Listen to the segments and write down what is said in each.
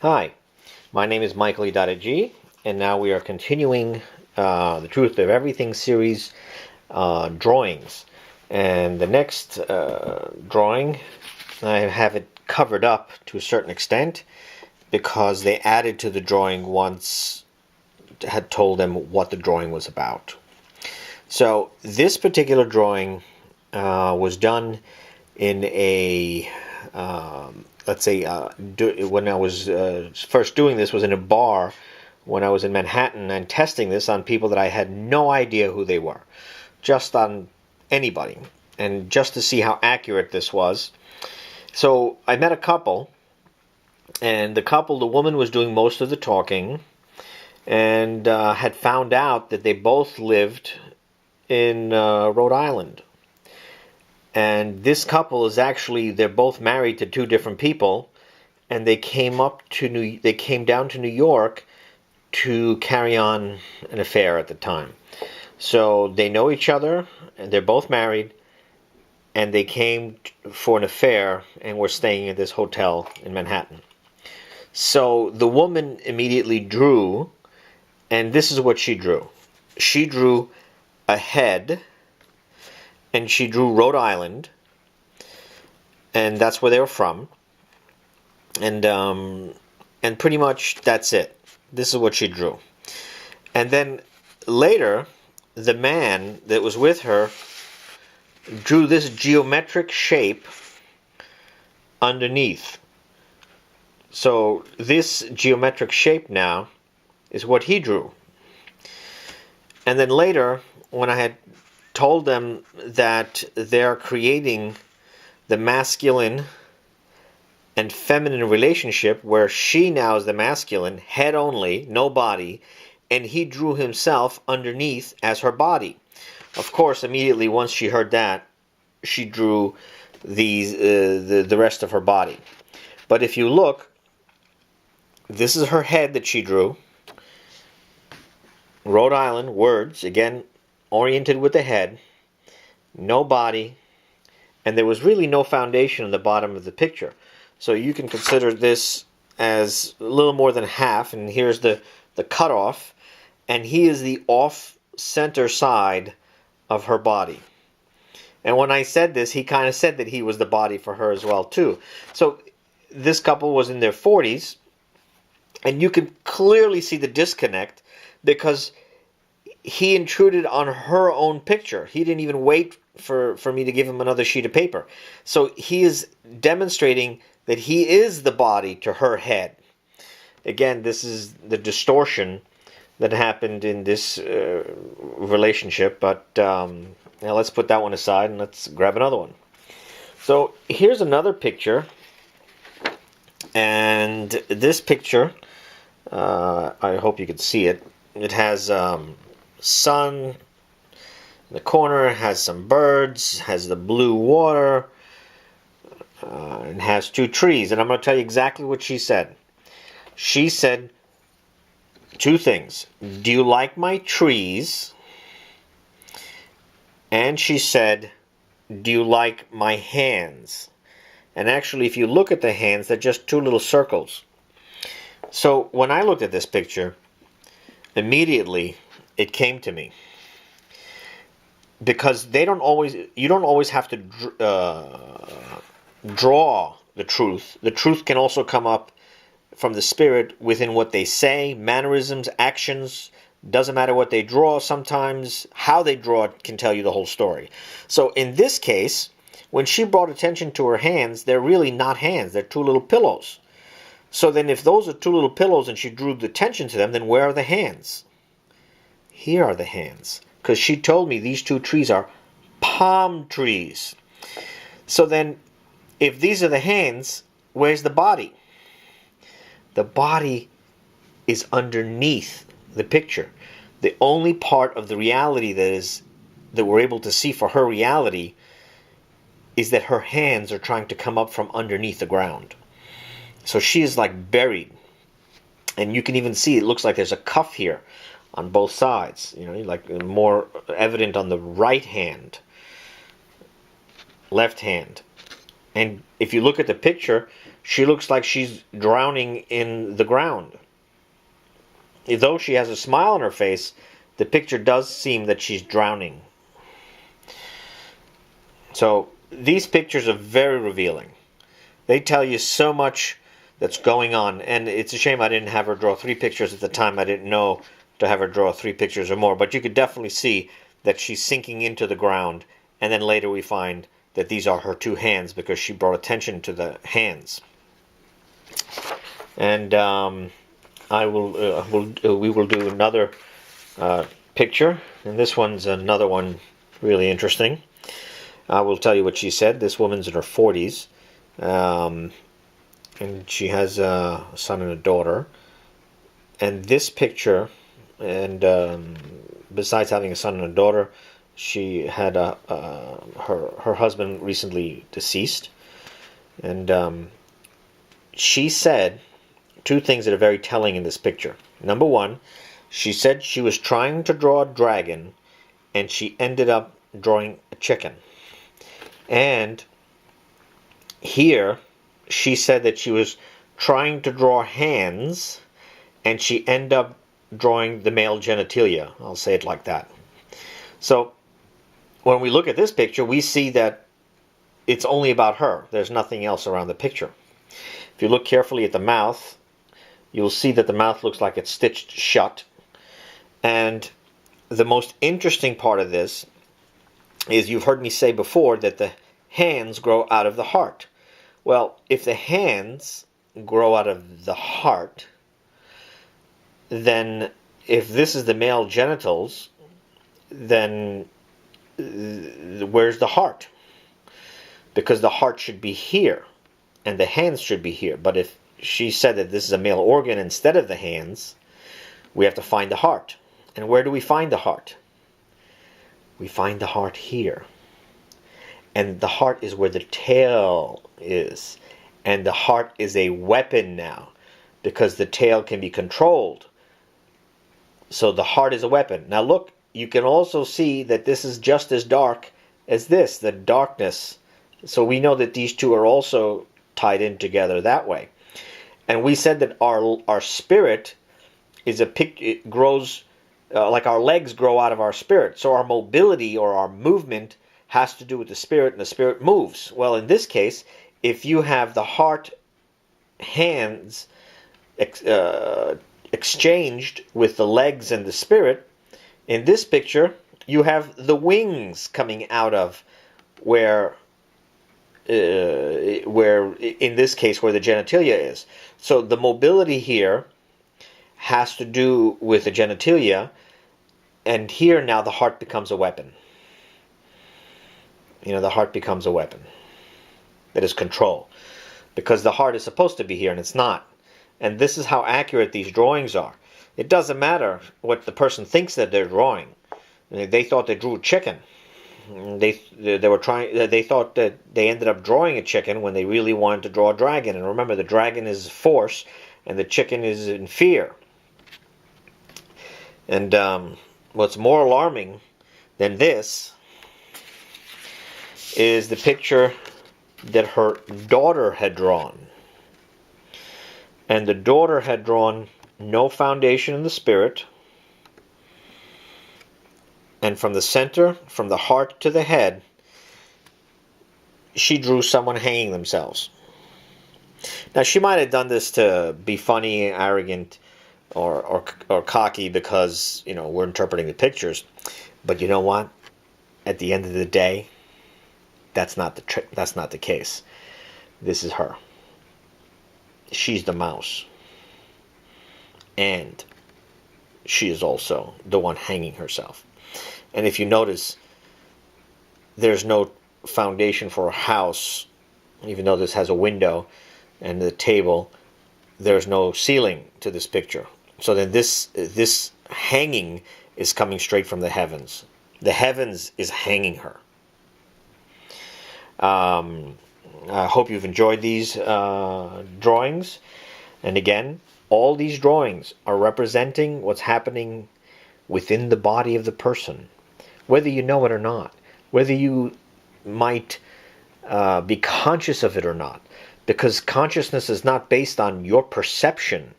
Hi, my name is Michael E. And now we are continuing the Truth of Everything series drawings. And the next drawing, I have it covered up to a certain extent because they added to the drawing once had told them what the drawing was about. So this particular drawing was done in a let's say when I was first doing this was in a bar when I was in Manhattan and testing this on people that I had no idea who they were, just on anybody, and just to see how accurate this was. So I met a couple, and the woman was doing most of the talking, and had found out that they both lived in Rhode Island. And this couple is actually, they're both married to two different people, and they came down to New York to carry on an affair at the time. So they know each other, and they're both married, and they came for an affair and were staying at this hotel in Manhattan. So the woman immediately drew, and this is what she drew. She drew a head, and she drew Rhode Island, and that's where they were from. And pretty much that's it. This is what she drew. And then later, the man that was with her drew this geometric shape underneath. So this geometric shape now is what he drew. And then later, when I had told them that they're creating the masculine and feminine relationship where she now is the masculine, head only, no body, and he drew himself underneath as her body. Of course, immediately once she heard that, she drew the rest of her body. But if you look, this is her head that she drew. Rhode Island, words, again, oriented with the head, no body, and there was really no foundation in the bottom of the picture. So you can consider this as a little more than half, and here's the cutoff, and he is the off-center side of her body. And when I said this, he kind of said that he was the body for her as well, too. So this couple was in their 40s, and you can clearly see the disconnect because he intruded on her own picture. He didn't even wait for me to give him another sheet of paper. So he is demonstrating that he is the body to her head. Again, this is the distortion that happened in this relationship. But now let's put that one aside and let's grab another one. So here's another picture. And this picture, I hope you can see it. It has sun in the corner, has some birds, has the blue water, and has two trees. And I'm going to tell you exactly what she said. She said two things. Do you like my trees? And she said, do you like my hands? And actually, if you look at the hands, they're just two little circles. So when I looked at this picture, immediately it came to me, because you don't always have to draw the truth. The truth can also come up from the spirit within what they say, mannerisms, actions. Doesn't matter what they draw. Sometimes how they draw it can tell you the whole story. So in this case, when she brought attention to her hands, they're really not hands. They're two little pillows. So then if those are two little pillows and she drew the attention to them, then where are the hands? Here are the hands. Because she told me these two trees are palm trees. So then, if these are the hands, where's the body? The body is underneath the picture. The only part of the reality that we're able to see for her reality is that her hands are trying to come up from underneath the ground. So she is like buried. And you can even see it looks like there's a cuff here on both sides, like more evident on the right hand, left hand. And if you look at the picture, she looks like she's drowning in the ground. Though she has a smile on her face, the picture does seem that she's drowning. So these pictures are very revealing. They tell you so much that's going on. And it's a shame I didn't have her draw 3 pictures at the time. I didn't know to have her draw 3 pictures or more. But you could definitely see that she's sinking into the ground. And then later we find that these are her 2 hands because she brought attention to the hands. And we will do another picture. And this one's another one really interesting. I will tell you what she said. This woman's in her 40s. And she has a son and a daughter. And this picture, and besides having a son and a daughter, she had her husband recently deceased. And she said 2 things that are very telling in this picture. Number 1, she said she was trying to draw a dragon, and she ended up drawing a chicken. And here, she said that she was trying to draw hands, and she ended up drawing the male genitalia. I'll say it like that. So, when we look at this picture, we see that it's only about her. There's nothing else around the picture. If you look carefully at the mouth, you'll see that the mouth looks like it's stitched shut. And the most interesting part of this is you've heard me say before that the hands grow out of the heart. Well, if the hands grow out of the heart, then if this is the male genitals, then where's the heart? Because the heart should be here, and the hands should be here. But if she said that this is a male organ instead of the hands, we have to find the heart. And where do we find the heart? We find the heart here. And the heart is where the tail is. And the heart is a weapon now, because the tail can be controlled. So the heart is a weapon. Now look, you can also see that this is just as dark as this, the darkness. So we know that these 2 are also tied in together that way. And we said that our spirit is it grows like our legs grow out of our spirit. So our mobility or our movement has to do with the spirit, and the spirit moves. Well, in this case, if you have the heart hands exchanged with the legs and the spirit, in this picture, you have the wings coming out of where in this case, where the genitalia is. So the mobility here has to do with the genitalia, and here now the heart becomes a weapon. You know, the heart becomes a weapon. That is control. Because the heart is supposed to be here, and it's not. And this is how accurate these drawings are. It doesn't matter what the person thinks that they're drawing. They thought they drew a chicken. They thought that they ended up drawing a chicken when they really wanted to draw a dragon. And remember, the dragon is force, and the chicken is in fear. And what's more alarming than this is the picture that her daughter had drawn. And the daughter had drawn no foundation in the spirit. And from the center, from the heart to the head, she drew someone hanging themselves. Now, she might have done this to be funny, arrogant, or cocky because, you know, we're interpreting the pictures. But you know what? At the end of the day, that's not the case. This is her. She's the mouse. And she is also the one hanging herself. And if you notice, there's no foundation for a house, even though this has a window and the table. There's no ceiling to this picture. So then this hanging is coming straight from the heavens. The heavens is hanging her. I hope you've enjoyed these drawings. And again, all these drawings are representing what's happening within the body of the person, whether you know it or not. Whether you might be conscious of it or not, because consciousness is not based on your perception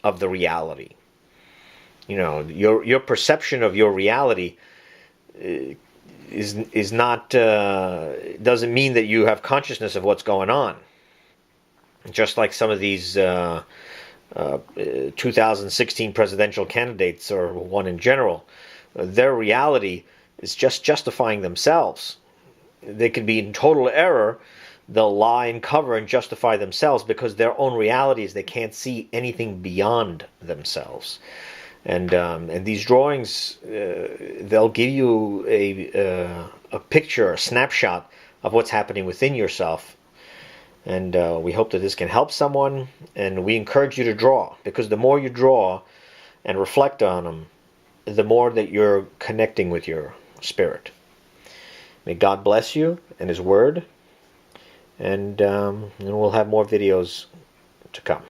of the reality. You know, your perception of your reality is not doesn't mean that you have consciousness of what's going on. Just like some of these 2016 presidential candidates, or one in general, their reality is just justifying themselves. They could be in total error. They'll lie and cover and justify themselves because their own realities, they can't see anything beyond themselves. And these drawings, they'll give you a picture, a snapshot of what's happening within yourself. And we hope that this can help someone. And we encourage you to draw, because the more you draw and reflect on them, the more that you're connecting with your spirit. May God bless you and His Word. And we'll have more videos to come.